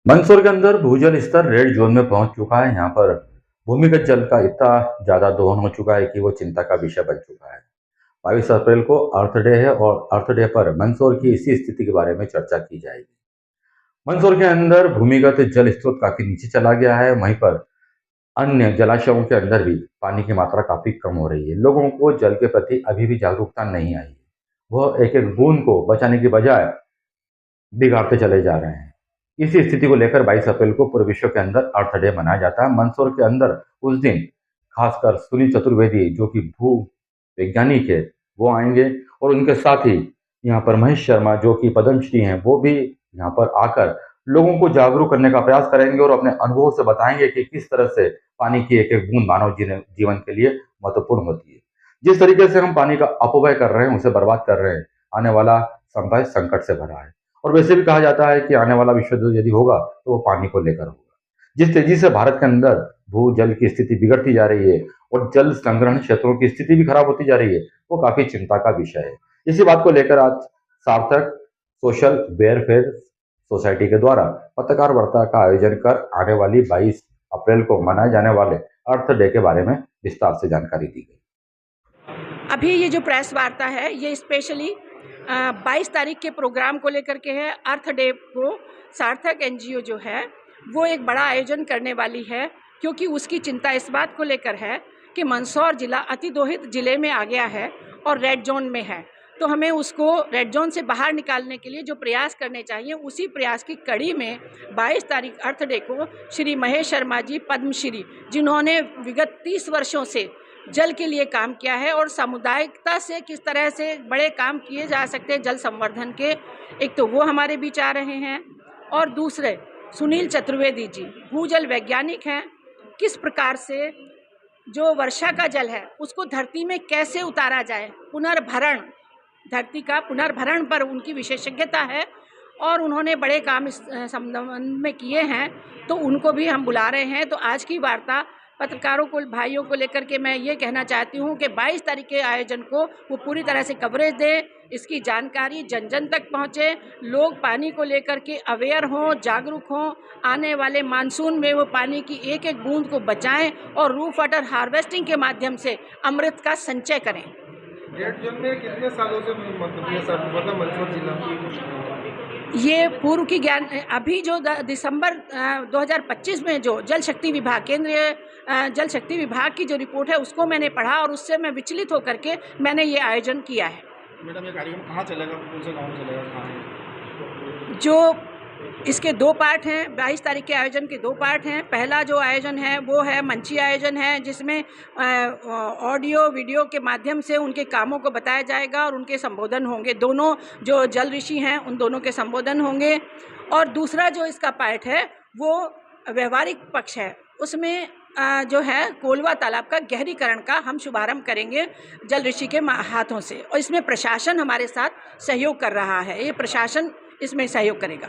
मंदसौर के अंदर भूजल स्तर रेड जोन में पहुंच चुका है। यहाँ पर भूमिगत जल का इतना ज्यादा दोहन हो चुका है कि वो चिंता का विषय बन चुका है। 22 अप्रैल को अर्थ डे है और अर्थ डे पर मंदसौर की इसी स्थिति के बारे में चर्चा की जाएगी। मंदसौर के अंदर भूमिगत जल स्रोत काफी नीचे चला गया है। वहीं पर अन्य जलाशयों के अंदर भी पानी की मात्रा काफी कम हो रही है। लोगों को जल के प्रति अभी भी जागरूकता नहीं आई है। वह एक एक बूंद को बचाने की बजाय बिगाड़ते चले जा रहे हैं। इसी स्थिति को लेकर 22 अप्रैल को पूरे विश्व के अंदर अर्थ डे मनाया जाता है। मंदसौर के अंदर उस दिन खासकर सुनील चतुर्वेदी जो कि भू वैज्ञानिक है वो आएंगे और उनके साथ ही यहाँ पर महेश शर्मा जो कि पद्मश्री हैं वो भी यहाँ पर आकर लोगों को जागरूक करने का प्रयास करेंगे और अपने अनुभव से बताएंगे कि किस तरह से पानी की एक एक बूंद मानव जीवन के लिए महत्वपूर्ण होती है। जिस तरीके से हम पानी का अपव्यय कर रहे हैं, उसे बर्बाद कर रहे हैं, आने वाला समय संकट से भरा है। और वैसे भी कहा जाता है कि आने वाला विश्व युद्ध यदि होगा तो वो पानी को लेकर होगा। जिस तेजी से भारत के अंदर भूजल की स्थिति बिगड़ती जा रही है और जल संग्रहण क्षेत्रों की स्थिति भी खराब होती जा रही है, वो काफी चिंता का विषय है। इसी बात को लेकर आज सार्थक सोशल वेलफेयर सोसाइटी के द्वारा पत्रकार वार्ता का आयोजन कर आने वाली 22 अप्रैल को मनाए जाने वाले अर्थ डे के बारे में विस्तार से जानकारी दी गई। अभी ये जो प्रेस वार्ता है ये स्पेशली 22 तारीख के प्रोग्राम को लेकर के है। अर्थ डे को सार्थक एनजीओ जो है वो एक बड़ा आयोजन करने वाली है, क्योंकि उसकी चिंता इस बात को लेकर है कि मंदसौर जिला अतिदोहित जिले में आ गया है और रेड जोन में है। तो हमें उसको रेड जोन से बाहर निकालने के लिए जो प्रयास करने चाहिए, उसी प्रयास की कड़ी में 22 तारीख अर्थ डे को श्री महेश शर्मा जी पद्मश्री, जिन्होंने विगत 30 वर्षों से जल के लिए काम किया है और सामुदायिकता से किस तरह से बड़े काम किए जा सकते हैं जल संवर्धन के, एक तो वो हमारे बीच आ रहे हैं। और दूसरे सुनील चतुर्वेदी जी भूजल वैज्ञानिक हैं। किस प्रकार से जो वर्षा का जल है उसको धरती में कैसे उतारा जाए, पुनर्भरण, धरती का पुनर्भरण पर उनकी विशेषज्ञता है और उन्होंने बड़े काम इस संबंध में किए हैं। तो उनको भी हम बुला रहे हैं। तो आज की वार्ता पत्रकारों को, भाइयों को लेकर के मैं ये कहना चाहती हूँ कि 22 तारीख के आयोजन को वो पूरी तरह से कवरेज दें, इसकी जानकारी जन जन तक पहुँचे, लोग पानी को लेकर के अवेयर हों, जागरूक हों, आने वाले मानसून में वो पानी की एक एक बूंद को बचाएं और रूफ वाटर हार्वेस्टिंग के माध्यम से अमृत का संचय करें। रेड जोन में कितने सालों से मतलब मंदसौर जिला ये पूर्व की ज्ञान अभी जो दिसंबर 2025 में जो जल शक्ति विभाग, केंद्रीय जल शक्ति विभाग की जो रिपोर्ट है उसको मैंने पढ़ा और उससे मैं विचलित होकर के मैंने ये आयोजन किया है। मैडम ये कार्यक्रम कहाँ चलेगा, कौन से गाँव में चलेगा, कहाँ है? जो इसके 2 पार्ट हैं, 22 तारीख के आयोजन के 2 पार्ट हैं। पहला जो आयोजन है वो है मंची आयोजन है, जिसमें ऑडियो वीडियो के माध्यम से उनके कामों को बताया जाएगा और उनके संबोधन होंगे। दोनों जो जल ऋषि हैं उन दोनों के संबोधन होंगे। और दूसरा जो इसका पार्ट है वो व्यवहारिक पक्ष है, उसमें जो है कोलवा तालाब का गहरीकरण का हम शुभारंभ करेंगे जल ऋषि के हाथों से। और इसमें प्रशासन हमारे साथ सहयोग कर रहा है, ये प्रशासन इसमें सहयोग करेगा।